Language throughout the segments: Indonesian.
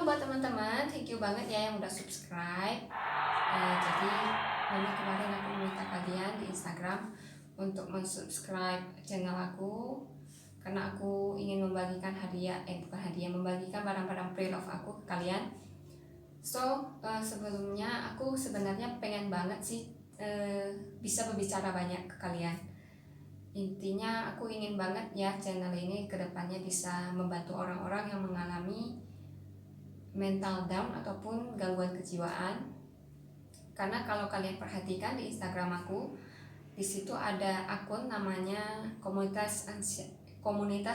buat teman-teman, thank you banget ya yang udah subscribe. Jadi memang kemarin aku meminta kalian di Instagram untuk mensubscribe channel aku karena aku ingin membagikan hadiah, membagikan barang-barang pre-love aku ke kalian. Sebelumnya aku sebenarnya pengen banget sih bisa berbicara banyak ke kalian. Intinya aku ingin banget ya channel ini kedepannya bisa membantu orang-orang yang mengalami mental down ataupun gangguan kejiwaan. Karena kalau kalian perhatikan di Instagram aku, di situ ada akun namanya komunitas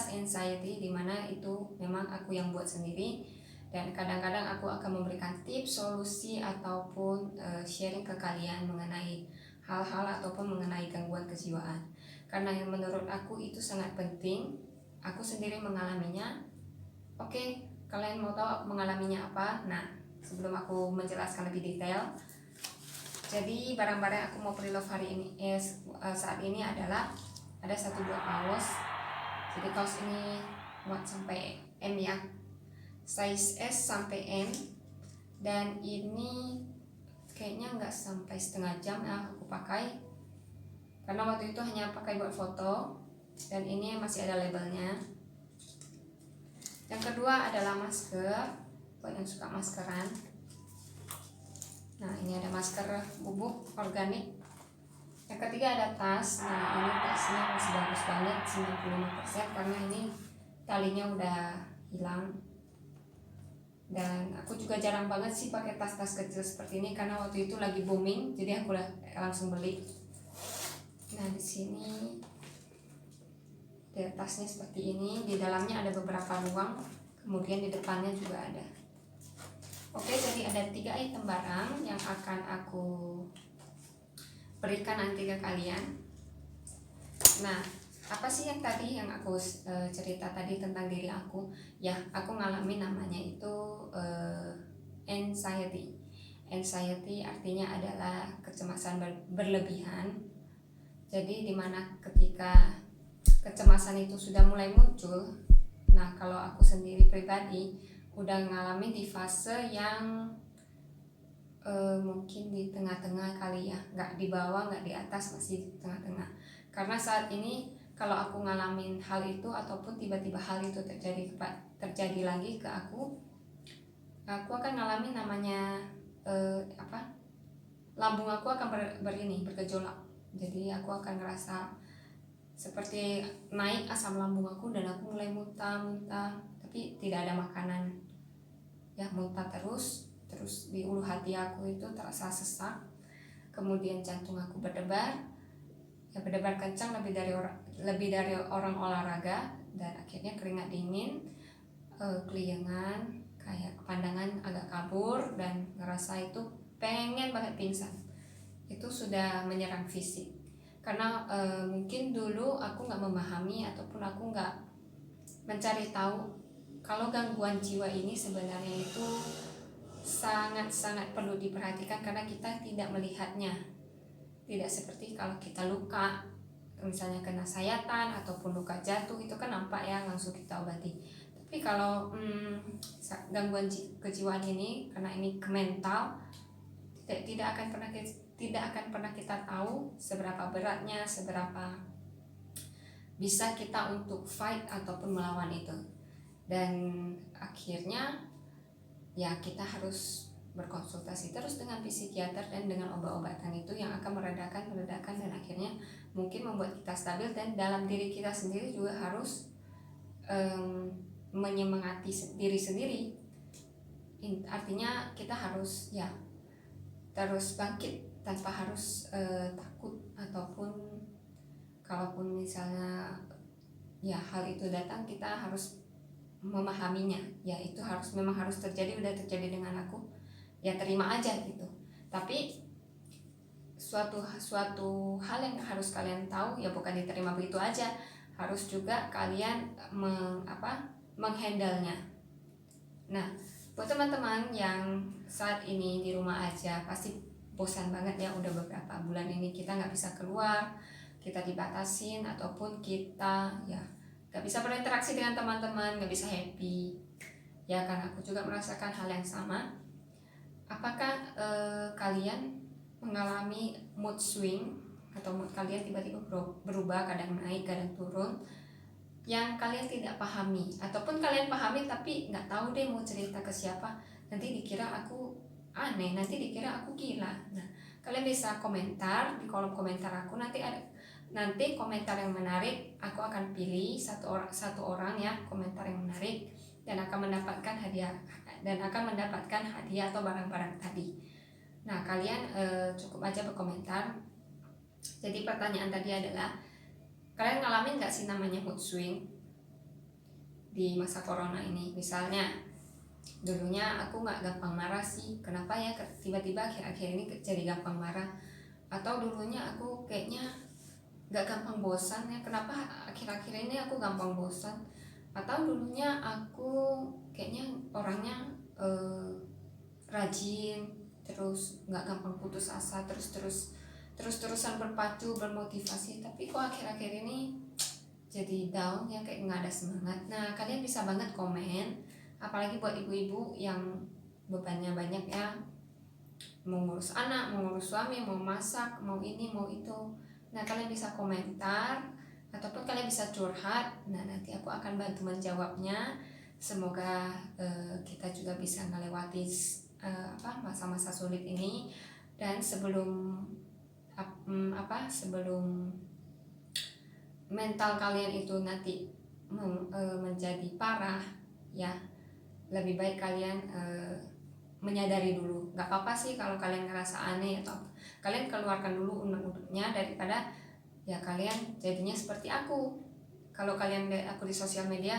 anxiety, di mana itu memang aku yang buat sendiri, dan kadang-kadang aku akan memberikan tips, solusi ataupun sharing ke kalian mengenai hal-hal ataupun mengenai gangguan kejiwaan. Karena yang menurut aku itu sangat penting. Aku sendiri mengalaminya. Oke, kalian mau tahu aku mengalaminya apa? Nah, sebelum aku menjelaskan lebih detail, jadi barang-barang aku mau pre-love hari ini saat ini adalah ada 1 buah kaos. Jadi kaos ini muat sampai M ya, size S sampai M, dan ini kayaknya nggak sampai setengah jam ya aku pakai, karena waktu itu hanya pakai buat foto. Dan ini masih ada labelnya. Yang kedua adalah masker, buat yang suka maskeran. Nah, ini ada masker bubuk organik. Yang ketiga ada tas. Nah, ini tasnya masih bagus banget, 95%, karena ini talinya udah hilang. Dan aku juga jarang banget sih pakai tas-tas kecil seperti ini karena waktu itu lagi booming, jadi aku langsung beli. Nah, di sini tasnya seperti ini, di dalamnya ada beberapa ruang, kemudian di depannya juga ada. Oke, jadi ada 3 item barang yang akan aku berikan nanti ke kalian. Nah, apa sih yang tadi yang aku cerita tadi tentang diri aku? Ya, aku ngalamin namanya itu anxiety. Anxiety artinya adalah kecemasan berlebihan. Jadi dimana ketika kecemasan itu sudah mulai muncul, nah kalau aku sendiri pribadi udah ngalamin di fase yang mungkin di tengah-tengah kali ya, nggak di bawah nggak di atas, masih di tengah-tengah. Karena saat ini kalau aku ngalamin hal itu ataupun tiba-tiba hal itu terjadi lagi ke aku akan ngalamin namanya lambung aku akan bergejolak. Jadi aku akan ngerasa seperti naik asam lambung aku, dan aku mulai muntah-muntah, tapi tidak ada makanan ya, muntah terus di ulu hati aku itu terasa sesak. Kemudian jantung aku berdebar kencang, lebih dari orang olahraga, dan akhirnya keringat dingin, keliengan, kayak pandangan agak kabur, dan ngerasa itu pengen banget pingsan. Itu sudah menyerang fisik. Karena mungkin dulu aku nggak memahami ataupun aku nggak mencari tahu kalau gangguan jiwa ini sebenarnya itu sangat-sangat perlu diperhatikan, karena kita tidak melihatnya. Tidak seperti kalau kita luka, misalnya kena sayatan ataupun luka jatuh, itu kan nampak ya, langsung kita obati. Tapi kalau gangguan kejiwaan ini, karena ini ke mental, tidak akan pernah kita tahu seberapa beratnya, seberapa bisa kita untuk fight ataupun melawan itu. Dan akhirnya ya kita harus berkonsultasi terus dengan psikiater dan dengan obat-obatan itu yang akan meredakan, dan akhirnya mungkin membuat kita stabil. Dan dalam diri kita sendiri juga harus menyemangati diri sendiri. Artinya kita harus ya terus bangkit tanpa harus takut, ataupun kalaupun misalnya ya hal itu datang, kita harus memahaminya. Ya itu memang harus terjadi, udah terjadi dengan aku, ya terima aja gitu. Tapi suatu hal yang harus kalian tahu, ya bukan diterima begitu aja, harus juga kalian menghandle-nya. Nah, buat teman-teman yang saat ini di rumah aja pasti bosan banget ya, udah beberapa bulan ini kita nggak bisa keluar, kita dibatasin, ataupun kita ya nggak bisa berinteraksi dengan teman-teman, nggak bisa happy. Ya, karena aku juga merasakan hal yang sama. Apakah kalian mengalami mood swing atau mood kalian tiba-tiba berubah, kadang naik kadang turun, yang kalian tidak pahami, ataupun kalian pahami tapi nggak tahu deh mau cerita ke siapa, nanti dikira aku aneh, nanti dikira aku gila. Nah, kalian bisa komentar di kolom komentar aku, nanti komentar yang menarik aku akan pilih satu orang ya komentar yang menarik, dan akan mendapatkan hadiah atau barang-barang tadi. Nah, kalian cukup aja berkomentar. Jadi pertanyaan tadi adalah, kalian ngalamin nggak sih namanya mood swing di masa corona ini? Misalnya, dulunya aku nggak gampang marah sih, kenapa ya tiba-tiba akhir-akhir ini jadi gampang marah? Atau dulunya aku kayaknya nggak gampang bosan ya, kenapa akhir-akhir ini aku gampang bosan? Atau dulunya aku kayaknya orangnya rajin, terus nggak gampang putus asa, terus-terusan berpacu, bermotivasi, tapi kok akhir-akhir ini jadi down ya, kayak nggak ada semangat. Nah, kalian bisa banget komen, apalagi buat ibu-ibu yang bebannya banyak ya, mau ngurus anak, mau ngurus suami, mau masak, mau ini, mau itu. Nah, kalian bisa komentar ataupun kalian bisa curhat. Nah, nanti aku akan bantu menjawabnya. Semoga kita juga bisa melewati masa-masa sulit ini. Dan sebelum mental kalian itu nanti menjadi parah ya, lebih baik kalian menyadari dulu. Gak apa-apa sih kalau kalian ngerasa aneh, atau kalian keluarkan dulu unek-uneknya, daripada ya kalian jadinya seperti aku. Kalau kalian lihat aku di sosial media,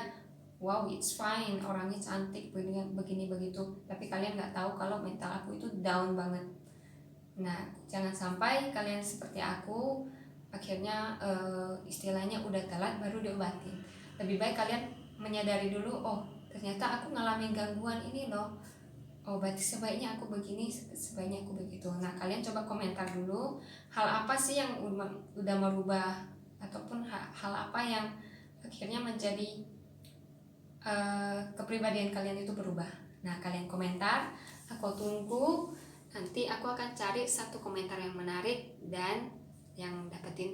wow it's fine, orangnya cantik begini begitu, tapi kalian nggak tahu kalau mental aku itu down banget. Nah, jangan sampai kalian seperti aku, akhirnya istilahnya udah telat baru diobatin. Lebih baik kalian menyadari dulu, oh ternyata aku ngalamin gangguan ini loh, oh berarti sebaiknya aku begini, sebaiknya aku begitu. Nah, kalian coba komentar dulu, hal apa sih yang udah merubah, ataupun hal apa yang akhirnya menjadi kepribadian kalian itu berubah. Nah, kalian komentar, aku tunggu. Nanti aku akan cari satu komentar yang menarik dan yang dapetin